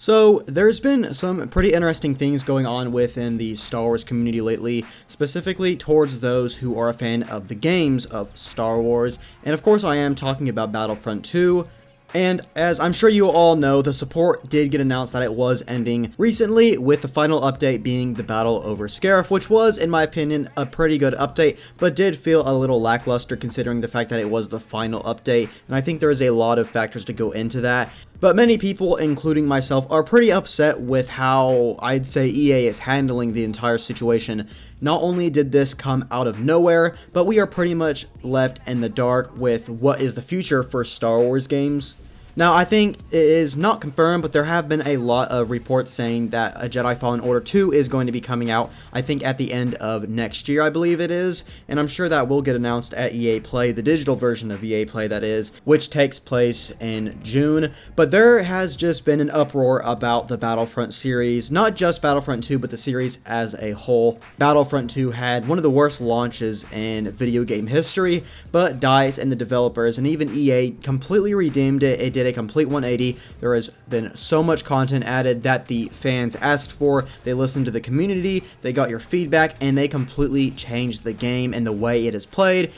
So, there's been some pretty interesting things going on within the Star Wars community lately, specifically towards those who are a fan of the games of Star Wars, and of course I am talking about Battlefront 2. And as I'm sure you all know, the support did get announced that it was ending recently, with the final update being the battle over Scarif, which was, in my opinion, a pretty good update, but did feel a little lackluster considering the fact that it was the final update, and I think there is a lot of factors to go into that. But many people, including myself, are pretty upset with how I'd say EA is handling the entire situation. Not only did this come out of nowhere, but we are pretty much left in the dark with what is the future for Star Wars games. Now, I think it is not confirmed, but there have been a lot of reports saying that a Jedi Fallen Order 2 is going to be coming out, I think at the end of next year, I believe it is, and I'm sure that will get announced at EA Play, the digital version of EA Play that is, which takes place in June. But there has just been an uproar about the Battlefront series, not just Battlefront 2, but the series as a whole. Battlefront 2 had one of the worst launches in video game history, but DICE and the developers, and even EA, completely redeemed it. It did a complete 180. There has been so much content added that the fans asked for. They listened to the community, they got your feedback, and they completely changed the game and the way it is played.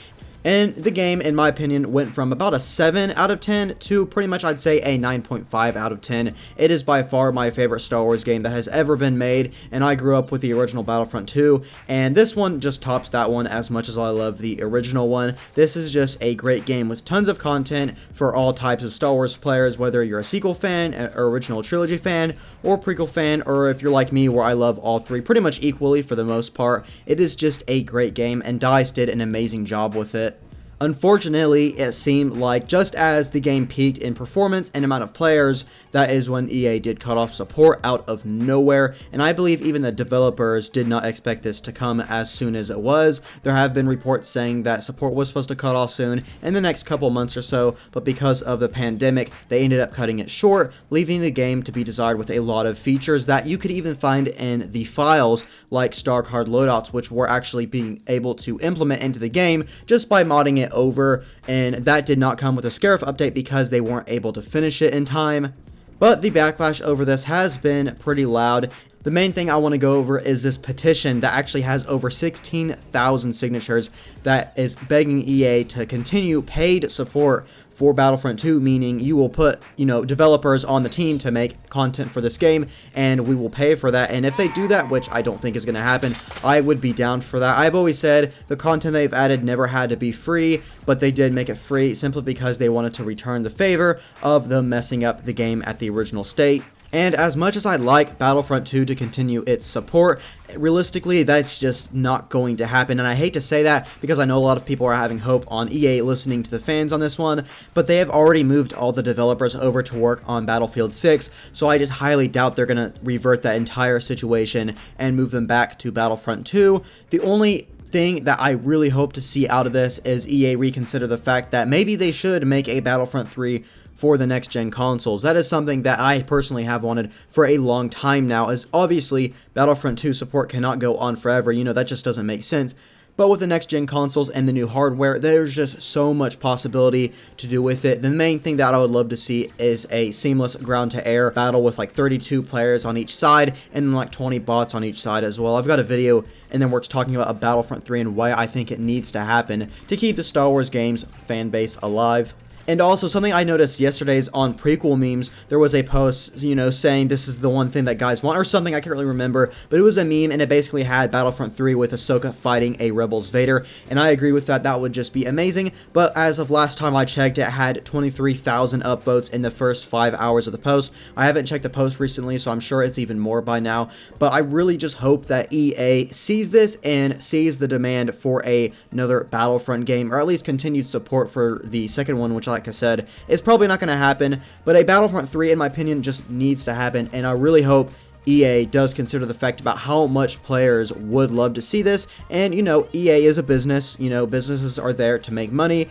And the game, in my opinion, went from about a 7 out of 10 to pretty much, I'd say, a 9.5 out of 10. It is by far my favorite Star Wars game that has ever been made, and I grew up with the original Battlefront 2, and this one just tops that one as much as I love the original one. This is just a great game with tons of content for all types of Star Wars players, whether you're a sequel fan, an original trilogy fan, or prequel fan, or if you're like me where I love all three pretty much equally for the most part. It is just a great game, and DICE did an amazing job with it. Unfortunately, it seemed like just as the game peaked in performance and amount of players, that is when EA did cut off support out of nowhere, and I believe even the developers did not expect this to come as soon as it was. There have been reports saying that support was supposed to cut off soon in the next couple months or so, but because of the pandemic, they ended up cutting it short, leaving the game to be desired with a lot of features that you could even find in the files, like star card loadouts, which were actually being able to implement into the game just by modding it over, and that did not come with a Scarif update because they weren't able to finish it in time. But the backlash over this has been pretty loud. The main thing I want to go over is this petition that actually has over 16,000 signatures that is begging EA to continue paid support for Battlefront 2, meaning you will put, developers on the team to make content for this game, and we will pay for that. And if they do that, which I don't think is going to happen, I would be down for that. I've always said the content they've added never had to be free, but they did make it free simply because they wanted to return the favor of them messing up the game at the original state. And as much as I'd like Battlefront 2 to continue its support, realistically, that's just not going to happen. And I hate to say that because I know a lot of people are having hope on EA listening to the fans on this one, but they have already moved all the developers over to work on Battlefield 6, so I just highly doubt they're going to revert that entire situation and move them back to Battlefront 2. The only thing that I really hope to see out of this is EA reconsider the fact that maybe they should make a Battlefront 3 for the next gen consoles. That is something that I personally have wanted for a long time now, as obviously Battlefront 2 support cannot go on forever, that just doesn't make sense. But with the next gen consoles and the new hardware, there's just so much possibility to do with it. The main thing that I would love to see is a seamless ground to air battle with like 32 players on each side and then like 20 bots on each side as well. I've got a video in the works talking about a Battlefront 3 and why I think it needs to happen to keep the Star Wars games fan base alive. And also, something I noticed yesterday is on prequel memes, there was a post, saying this is the one thing that guys want, or something, I can't really remember, but it was a meme, and it basically had Battlefront 3 with Ahsoka fighting a Rebels Vader, and I agree with that. That would just be amazing, but as of last time I checked, it had 23,000 upvotes in the first 5 hours of the post. I haven't checked the post recently, so I'm sure it's even more by now, but I really just hope that EA sees this and sees the demand for another Battlefront game, or at least continued support for the second one, which like I said, is probably not going to happen, but a Battlefront 3, in my opinion, just needs to happen, and I really hope EA does consider the fact about how much players would love to see this, and, EA is a business, businesses are there to make money,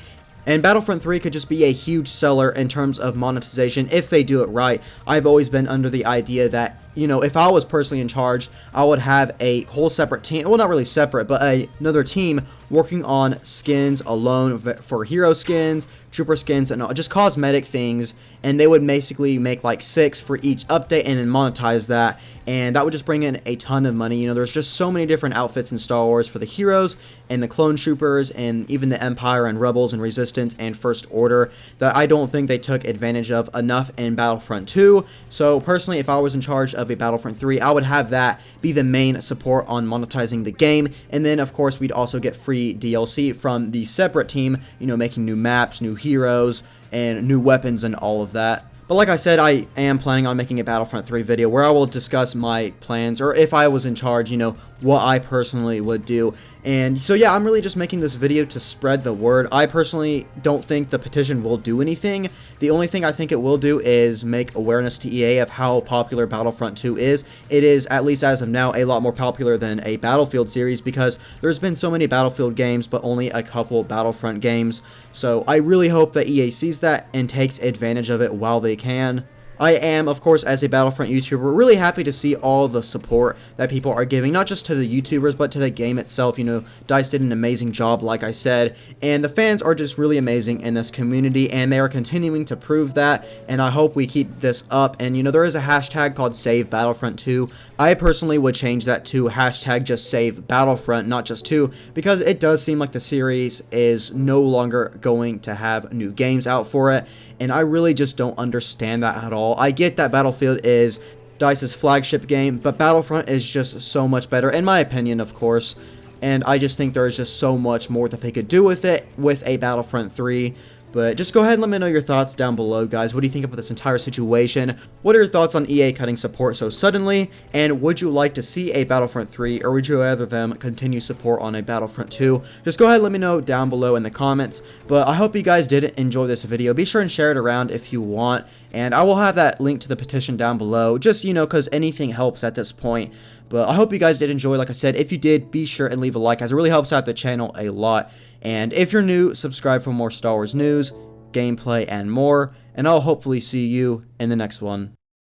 and Battlefront 3 could just be a huge seller in terms of monetization if they do it right. I've always been under the idea that if I was personally in charge, I would have a whole separate team, well, not really separate, but another team working on skins alone for hero skins, trooper skins, and just cosmetic things, and they would basically make like 6 for each update and then monetize that, and that would just bring in a ton of money. There's just so many different outfits in Star Wars for the heroes and the clone troopers and even the Empire and Rebels and Resistance and First Order that I don't think they took advantage of enough in Battlefront 2. So personally, if I was in charge of a Battlefront 3, I would have that be the main support on monetizing the game, and then of course we'd also get free DLC from the separate team, making new maps, new heroes, and new weapons and all of that. But like I said, I am planning on making a Battlefront 3 video where I will discuss my plans, or if I was in charge, what I personally would do. And so yeah, I'm really just making this video to spread the word. I personally don't think the petition will do anything. The only thing I think it will do is make awareness to EA of how popular Battlefront 2 is. It is, at least as of now, a lot more popular than a Battlefield series because there's been so many Battlefield games, but only a couple Battlefront games. So I really hope that EA sees that and takes advantage of it while they can. I am, of course, as a Battlefront YouTuber, really happy to see all the support that people are giving, not just to the YouTubers, but to the game itself. DICE did an amazing job, like I said, and the fans are just really amazing in this community, and they are continuing to prove that, and I hope we keep this up. And, there is a hashtag called Save Battlefront 2. I personally would change that to hashtag just Save Battlefront, not just 2, because it does seem like the series is no longer going to have new games out for it, and I really just don't understand that at all. I get that Battlefield is DICE's flagship game, but Battlefront is just so much better, in my opinion, of course, and I just think there is just so much more that they could do with it with a Battlefront 3. But just go ahead and let me know your thoughts down below, guys. What do you think about this entire situation? What are your thoughts on EA cutting support so suddenly? And would you like to see a Battlefront 3, or would you rather them continue support on a Battlefront 2? Just go ahead and let me know down below in the comments. But I hope you guys did enjoy this video. Be sure and share it around if you want. And I will have that link to the petition down below, just, because anything helps at this point. But I hope you guys did enjoy. Like I said, if you did, be sure and leave a like, as it really helps out the channel a lot. And if you're new, subscribe for more Star Wars news, gameplay, and more. And I'll hopefully see you in the next one.